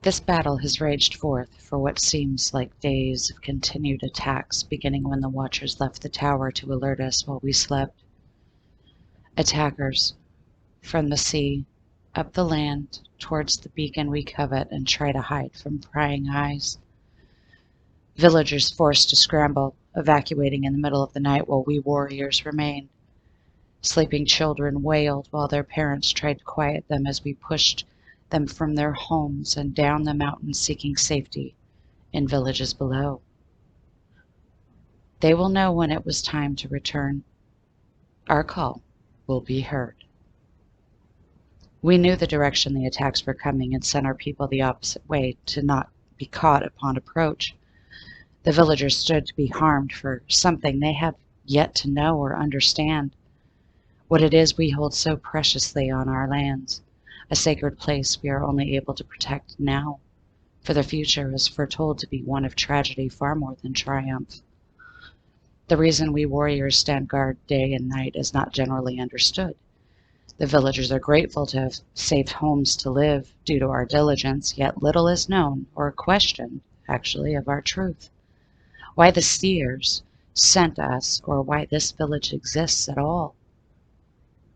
This battle has raged forth for what seems like days of continued attacks, beginning when the Watchers left the tower to alert us while we slept. Attackers, from the sea, up the land, towards the beacon we covet and try to hide from prying eyes. Villagers forced to scramble, evacuating in the middle of the night while we warriors remained. Sleeping children wailed while their parents tried to quiet them as we pushed them from their homes and down the mountain seeking safety in villages below. They will know when it was time to return. Our call will be heard. We knew the direction the attacks were coming and sent our people the opposite way to not be caught upon approach. The villagers stood to be harmed for something they have yet to know or understand. What it is we hold so preciously on our lands, a sacred place we are only able to protect now, for the future is foretold to be one of tragedy far more than triumph. The reason we warriors stand guard day and night is not generally understood. The villagers are grateful to have safe homes to live due to our diligence, yet little is known or questioned, actually, of our truth. Why the seers sent us, or why this village exists at all.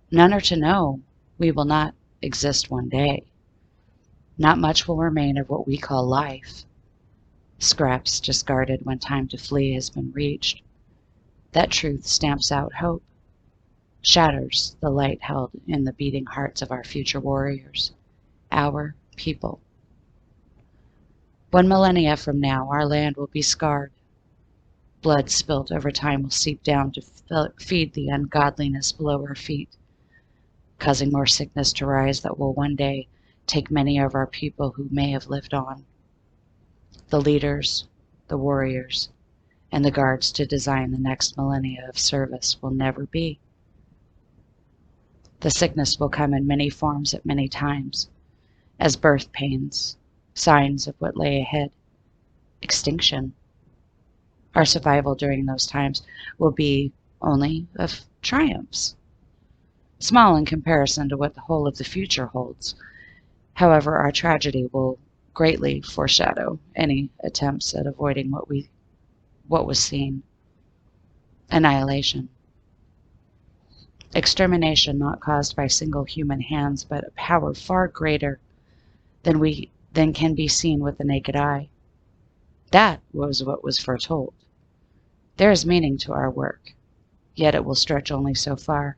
None are to know. We will not exist one day. Not much will remain of what we call life. Scraps discarded when time to flee has been reached. That truth stamps out hope, shatters the light held in the beating hearts of our future warriors, our people. 1 millennia from now, our land will be scarred. Blood spilt over time will seep down to feed the ungodliness below our feet, causing more sickness to rise that will one day take many of our people who may have lived on. The leaders, the warriors, and the guards to design the next millennia of service will never be. The sickness will come in many forms at many times, as birth pains, signs of what lay ahead, extinction. Our survival during those times will be only of triumphs, small in comparison to what the whole of the future holds. However, our tragedy will greatly foreshadow any attempts at avoiding what was seen. Annihilation. Extermination not caused by single human hands, but a power far greater than can be seen with the naked eye. That was what was foretold. There is meaning to our work, yet it will stretch only so far.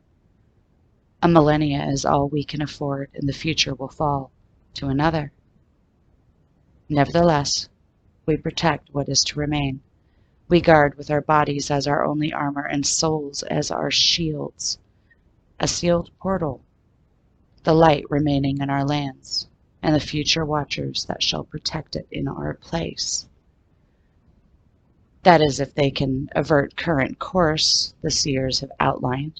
A millennia is all we can afford, and the future will fall to another. Nevertheless, we protect what is to remain. We guard with our bodies as our only armor and souls as our shields. A sealed portal, the light remaining in our lands, and the future watchers that shall protect it in our place. That is, if they can avert current course the seers have outlined,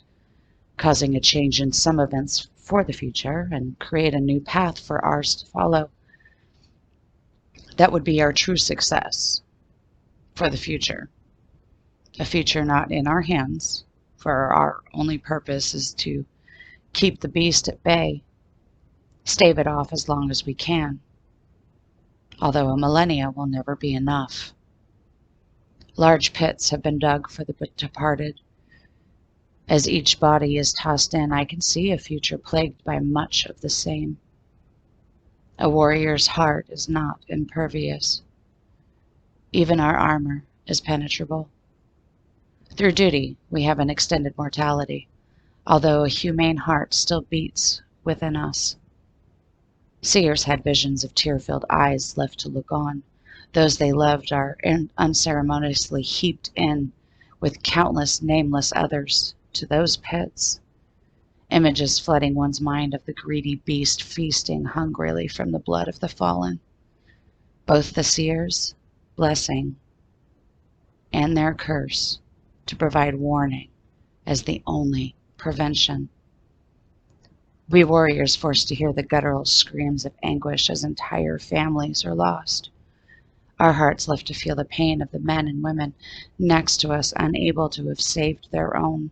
causing a change in some events for the future and create a new path for ours to follow. That would be our true success for the future. A future not in our hands, for our only purpose is to keep the beast at bay, stave it off as long as we can, although a millennia will never be enough. Large pits have been dug for the departed. As each body is tossed in, I can see a future plagued by much of the same. A warrior's heart is not impervious. Even our armor is penetrable. Through duty, we have an extended mortality, although a humane heart still beats within us. Seers had visions of tear-filled eyes left to look on. Those they loved are unceremoniously heaped in with countless nameless others to those pits. Images flooding one's mind of the greedy beast feasting hungrily from the blood of the fallen. Both the seers' blessing and their curse to provide warning as the only prevention. We warriors forced to hear the guttural screams of anguish as entire families are lost. Our hearts left to feel the pain of the men and women next to us unable to have saved their own.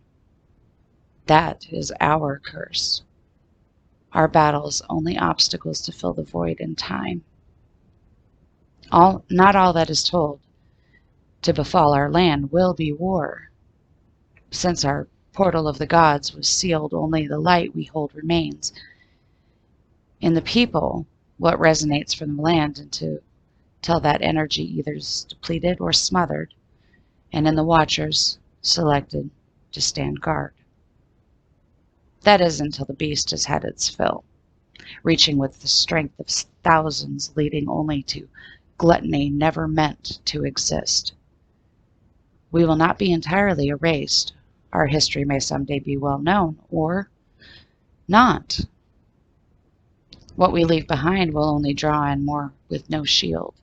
That is our curse. Our battles only obstacles to fill the void in time. Not all that is told to befall our land will be war. Since our portal of the gods was sealed, only the light we hold remains. In the people, what resonates from the land until that energy either is depleted or smothered, and in the watchers selected to stand guard. That is until the beast has had its fill, reaching with the strength of thousands, leading only to gluttony never meant to exist. We will not be entirely erased. Our history may someday be well known, or not. What we leave behind will only draw in more with no shield.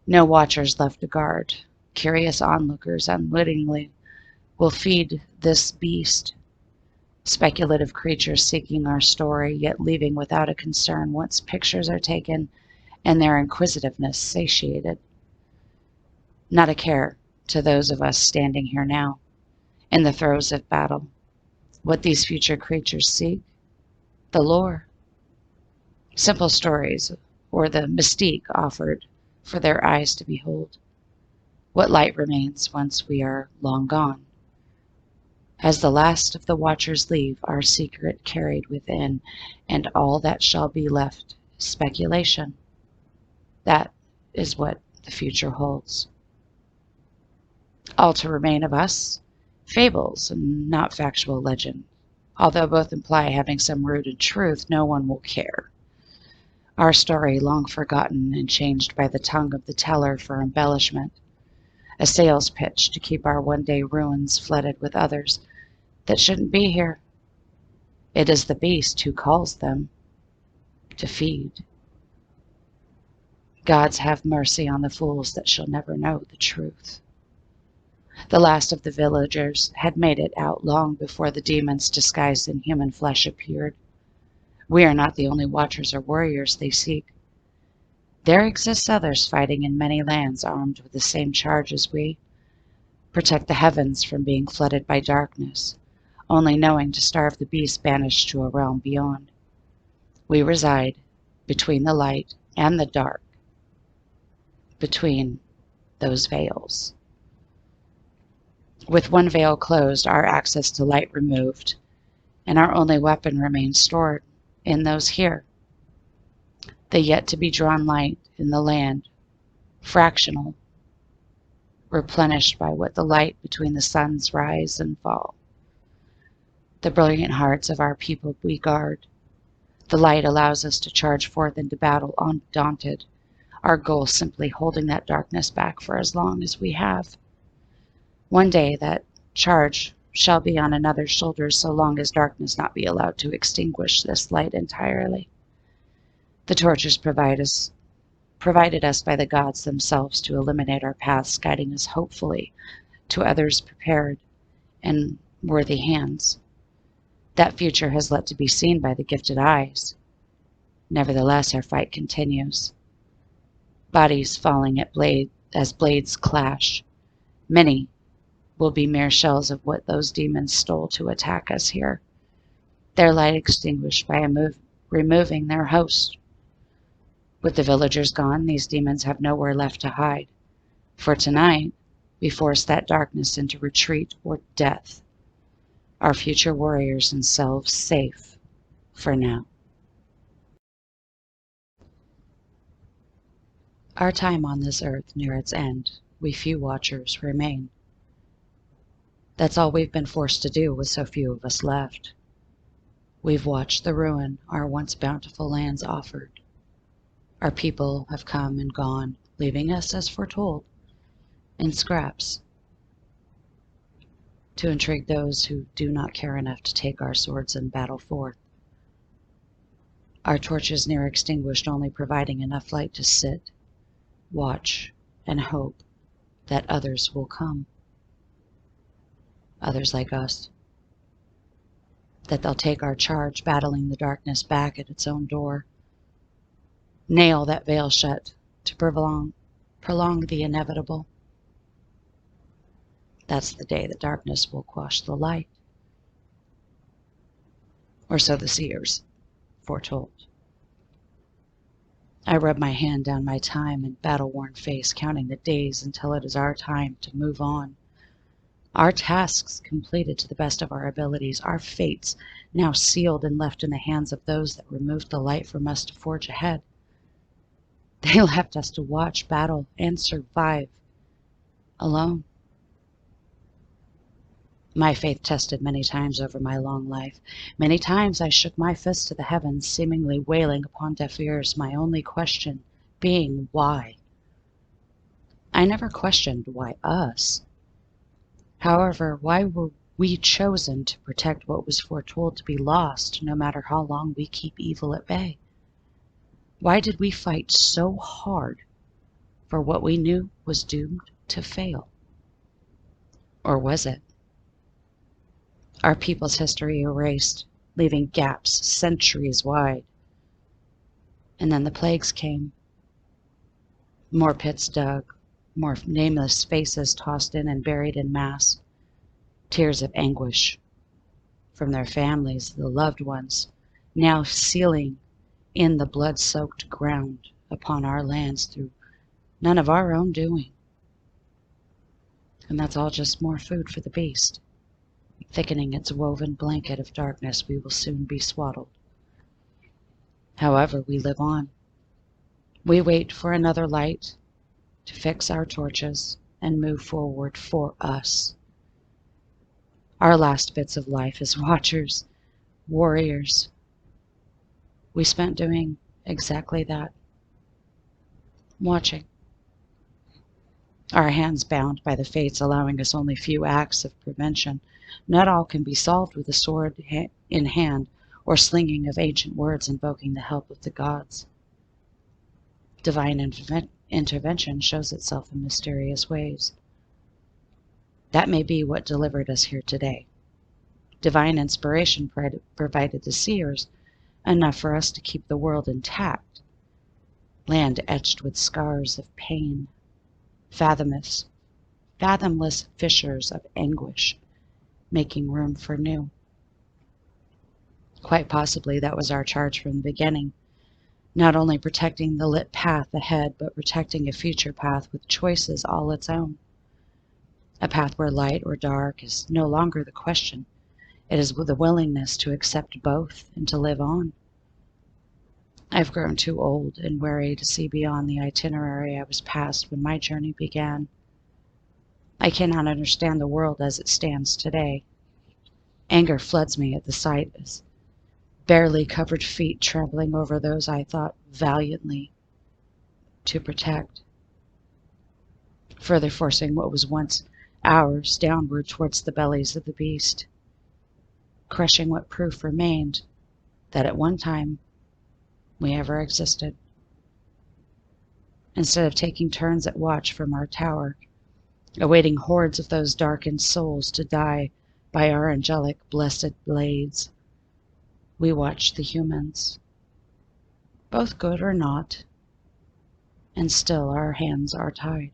No watchers left to guard. Curious onlookers unwittingly will feed this beast. Speculative creatures seeking our story, yet leaving without a concern once pictures are taken and their inquisitiveness satiated. Not a care to those of us standing here now, in the throes of battle. What these future creatures seek? The lore. Simple stories, or the mystique offered for their eyes to behold. What light remains once we are long gone? As the last of the watchers leave, our secret carried within, and all that shall be left is speculation. That is what the future holds. All to remain of us, fables and not factual legend. Although both imply having some rooted truth, no one will care. Our story, long forgotten and changed by the tongue of the teller for embellishment, a sales pitch to keep our one-day ruins flooded with others that shouldn't be here. It is the beast who calls them to feed. Gods have mercy on the fools that shall never know the truth. The last of the villagers had made it out long before the demons disguised in human flesh appeared. We are not the only watchers or warriors they seek. There exist others fighting in many lands armed with the same charge as we. Protect the heavens from being flooded by darkness, only knowing to starve the beast banished to a realm beyond. We reside between the light and the dark, between those veils. With one veil closed, our access to light removed, and our only weapon remains stored in those here. The yet-to-be-drawn light in the land, fractional, replenished by what the light between the suns rise and fall. The brilliant hearts of our people we guard. The light allows us to charge forth into battle undaunted, our goal simply holding that darkness back for as long as we have. One day that charge shall be on another's shoulders so long as darkness not be allowed to extinguish this light entirely. The torches provided us by the gods themselves to illuminate our paths, guiding us hopefully to others prepared and worthy hands. That future has yet to be seen by the gifted eyes. Nevertheless, our fight continues. Bodies falling as blades clash. Many will be mere shells of what those demons stole to attack us here. Their light extinguished by removing their host. With the villagers gone, these demons have nowhere left to hide. For tonight, we force that darkness into retreat or death. Our future warriors and selves safe for now. Our time on this earth near its end, we few watchers remain. That's all we've been forced to do with so few of us left. We've watched the ruin our once bountiful lands offered. Our people have come and gone, leaving us, as foretold, in scraps, to intrigue those who do not care enough to take our swords and battle forth. Our torches near extinguished, only providing enough light to sit, watch, and hope that others will come. Others like us. That they'll take our charge, battling the darkness back at its own door. Nail that veil shut to prolong the inevitable. That's the day that darkness will quash the light. Or so the seers foretold. I rub my hand down my time and battle-worn face, counting the days until it is our time to move on. Our tasks completed to the best of our abilities, our fates now sealed and left in the hands of those that removed the light from us to forge ahead. They left us to watch, battle, and survive alone. My faith tested many times over my long life. Many times I shook my fist to the heavens, seemingly wailing upon deaf ears, my only question being why. I never questioned why us. However, why were we chosen to protect what was foretold to be lost, no matter how long we keep evil at bay? Why did we fight so hard for what we knew was doomed to fail? Or was it? Our people's history erased, leaving gaps centuries wide. And then the plagues came. More pits dug, more nameless faces tossed in and buried in mass. Tears of anguish from their families, the loved ones, now sealing in the blood-soaked ground upon our lands through none of our own doing. And that's all just more food for the beast, thickening its woven blanket of darkness we will soon be swaddled. However, we live on. We wait for another light to fix our torches and move forward for us. Our last bits of life as watchers, warriors, we spent doing exactly that, watching. Our hands bound by the fates, allowing us only few acts of prevention. Not all can be solved with a sword in hand or slinging of ancient words invoking the help of the gods. Divine intervention shows itself in mysterious ways. That may be what delivered us here today. Divine inspiration provided the seers enough for us to keep the world intact, land etched with scars of pain, fathomless fissures of anguish, making room for new. Quite possibly that was our charge from the beginning, not only protecting the lit path ahead, but protecting a future path with choices all its own. A path where light or dark is no longer the question. It is with the willingness to accept both and to live on. I've grown too old and weary to see beyond the itinerary I was past when my journey began. I cannot understand the world as it stands today. Anger floods me at the sight of barely covered feet trampling over those I thought valiantly to protect, further forcing what was once ours downward towards the bellies of the beast, crushing what proof remained that at one time we ever existed. Instead of taking turns at watch from our tower, awaiting hordes of those darkened souls to die by our angelic blessed blades, we watch the humans, both good or not, and still our hands are tied.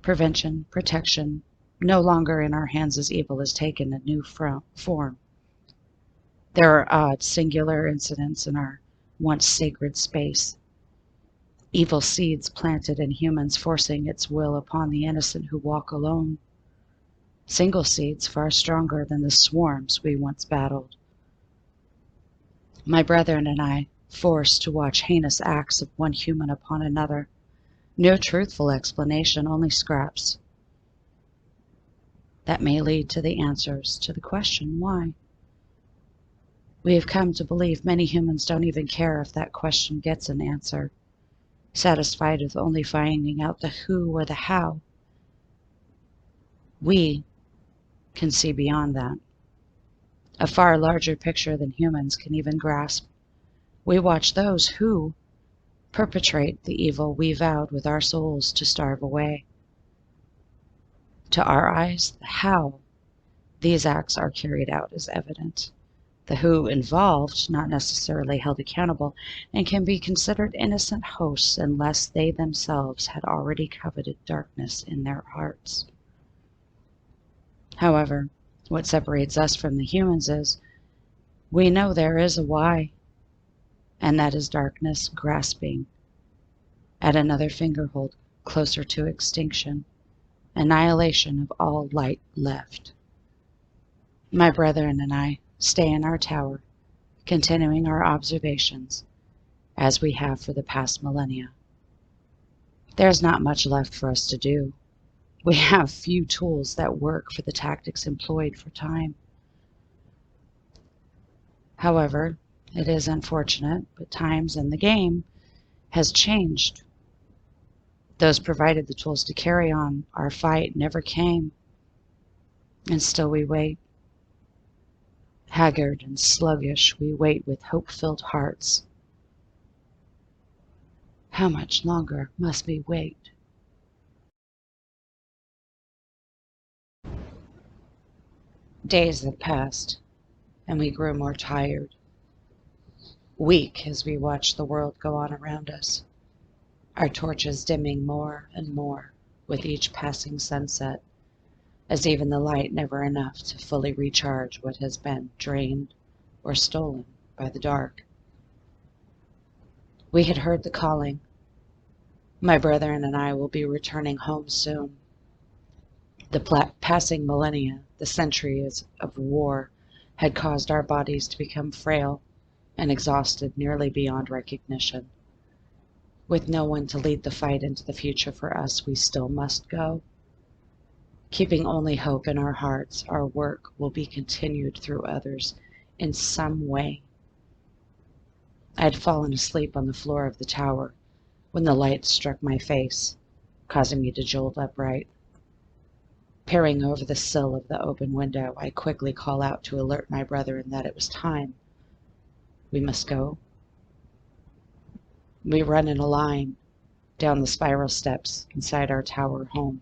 Prevention, protection, no longer in our hands as evil has taken a new form. There are odd, singular incidents in our once sacred space. Evil seeds planted in humans forcing its will upon the innocent who walk alone. Single seeds far stronger than the swarms we once battled. My brethren and I forced to watch heinous acts of one human upon another. No truthful explanation, only scraps. That may lead to the answers to the question why. We have come to believe many humans don't even care if that question gets an answer, satisfied with only finding out the who or the how. We can see beyond that, a far larger picture than humans can even grasp. We watch those who perpetrate the evil we vowed with our souls to starve away. To our eyes, the how these acts are carried out is evident. The who involved not necessarily held accountable and can be considered innocent hosts unless they themselves had already coveted darkness in their hearts. However, what separates us from the humans is we know there is a why, and that is darkness grasping at another fingerhold closer to extinction, annihilation of all light left. My brethren and I stay in our tower, continuing our observations as we have for the past millennia. There is not much left for us to do. We have few tools that work for the tactics employed for time. However, it is unfortunate, but times and the game has changed. Those provided the tools to carry on our fight never came, and still we wait. Haggard and sluggish, we wait with hope-filled hearts. How much longer must we wait? Days had passed, and we grew more tired, weak as we watched the world go on around us, our torches dimming more and more with each passing sunset, as even the light never enough to fully recharge what has been drained or stolen by the dark. We had heard the calling. My brethren and I will be returning home soon. The passing millennia, the centuries of war, had caused our bodies to become frail and exhausted nearly beyond recognition. With no one to lead the fight into the future for us, we still must go. Keeping only hope in our hearts, our work will be continued through others in some way. I had fallen asleep on the floor of the tower when the light struck my face, causing me to jolt upright. Peering over the sill of the open window, I quickly call out to alert my brethren that it was time. We must go. We run in a line down the spiral steps inside our tower home.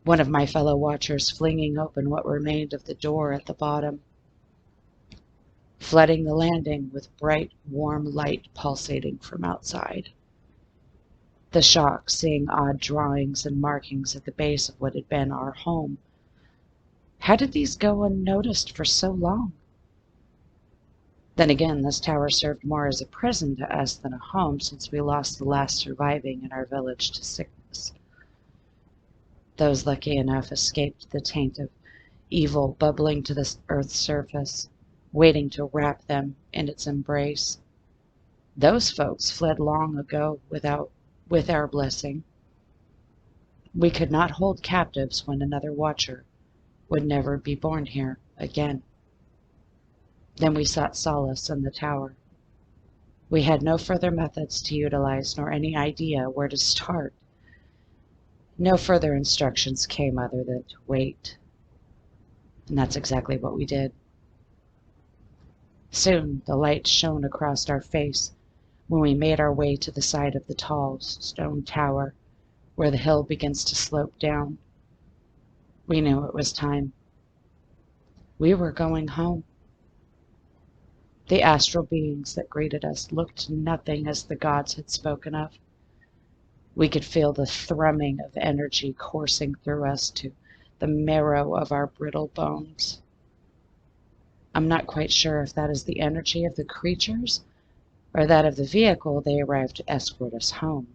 One of my fellow watchers flinging open what remained of the door at the bottom, flooding the landing with bright, warm light pulsating from outside. The shock, seeing odd drawings and markings at the base of what had been our home. How did these go unnoticed for so long? Then again, this tower served more as a prison to us than a home, since we lost the last surviving in our village to sickness. Those lucky enough escaped the taint of evil bubbling to the earth's surface, waiting to wrap them in its embrace. Those folks fled long ago with our blessing. We could not hold captives when another watcher would never be born here again. Then we sought solace in the tower. We had no further methods to utilize, nor any idea where to start. No further instructions came other than to wait. And that's exactly what we did. Soon the light shone across our face when we made our way to the side of the tall stone tower where the hill begins to slope down. We knew it was time. We were going home. The astral beings that greeted us looked nothing as the gods had spoken of. We could feel the thrumming of energy coursing through us to the marrow of our brittle bones. I'm not quite sure if that is the energy of the creatures or that of the vehicle they arrived to escort us home.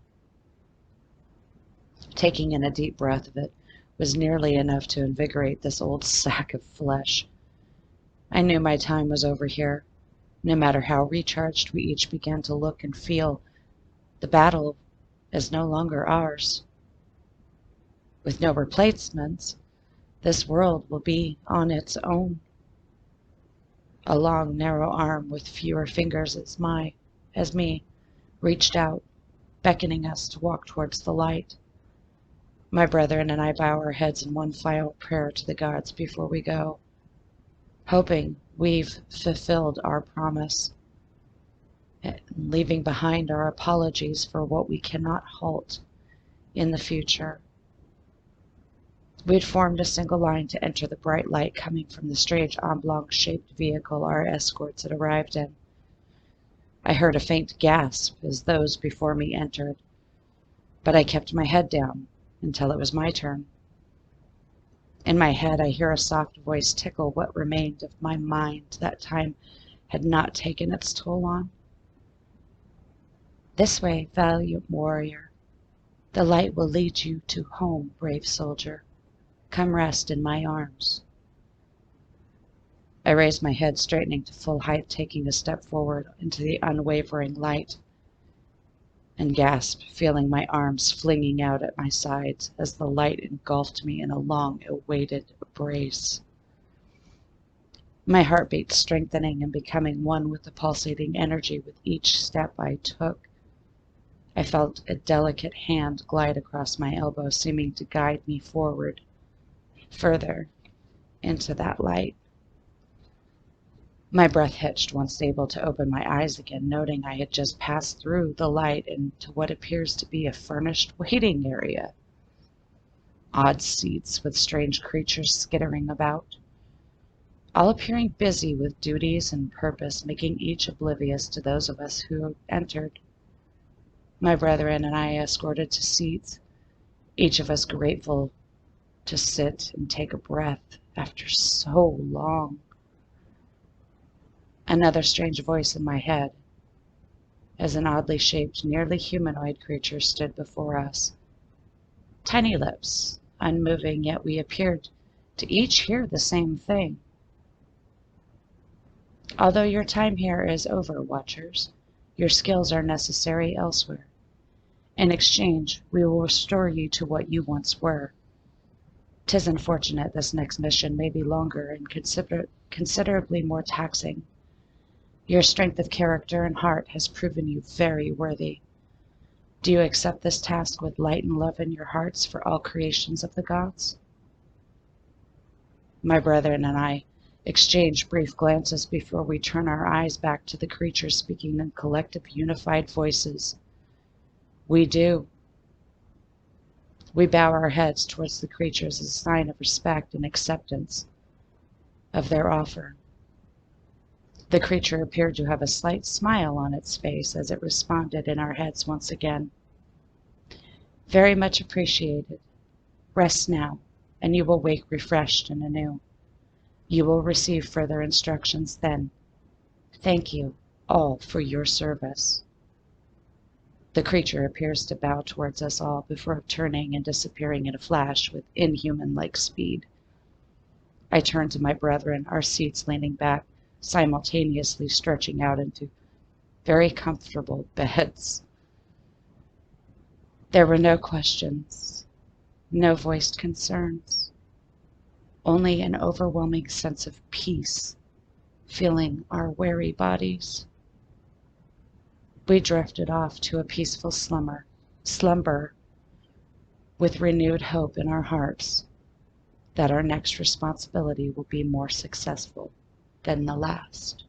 Taking in a deep breath of it was nearly enough to invigorate this old sack of flesh. I knew my time was over here. No matter how recharged we each began to look and feel, the battle is no longer ours. With no replacements, this world will be on its own. A long, narrow arm with fewer fingers as me, reached out, beckoning us to walk towards the light. My brethren and I bow our heads in one final prayer to the gods before we go, hoping we've fulfilled our promise, leaving behind our apologies for what we cannot halt in the future. We had formed a single line to enter the bright light coming from the strange oblong-shaped vehicle our escorts had arrived in. I heard a faint gasp as those before me entered, but I kept my head down until it was my turn. In my head, I hear a soft voice tickle what remained of my mind that time had not taken its toll on. This way, valiant warrior. The light will lead you to home, brave soldier. Come rest in my arms. I raised my head, straightening to full height, taking a step forward into the unwavering light, and gasped, feeling my arms flinging out at my sides as the light engulfed me in a long-awaited embrace. My heartbeat strengthening and becoming one with the pulsating energy with each step I took. I felt a delicate hand glide across my elbow, seeming to guide me forward, further into that light. My breath hitched once able to open my eyes again, noting I had just passed through the light into what appears to be a furnished waiting area. Odd seats with strange creatures skittering about, all appearing busy with duties and purpose, making each oblivious to those of us who entered. My brethren and I escorted to seats, each of us grateful to sit and take a breath after so long. Another strange voice in my head, as an oddly shaped, nearly humanoid creature stood before us. Tiny lips, unmoving, yet we appeared to each hear the same thing. Although your time here is over, Watchers, your skills are necessary elsewhere. In exchange, we will restore you to what you once were. 'Tis unfortunate this next mission may be longer and considerably more taxing. Your strength of character and heart has proven you very worthy. Do you accept this task with light and love in your hearts for all creations of the gods? My brethren and I exchange brief glances before we turn our eyes back to the creature speaking in collective unified voices. We do. We bow our heads towards the creatures as a sign of respect and acceptance of their offer. The creature appeared to have a slight smile on its face as it responded in our heads once again. Very much appreciated. Rest now, and you will wake refreshed and anew. You will receive further instructions then. Thank you all for your service. The creature appears to bow towards us all before turning and disappearing in a flash with inhuman-like speed. I turn to my brethren, our seats leaning back, simultaneously stretching out into very comfortable beds. There were no questions, no voiced concerns, only an overwhelming sense of peace filling our weary bodies. We drifted off to a peaceful slumber with renewed hope in our hearts that our next responsibility will be more successful than the last.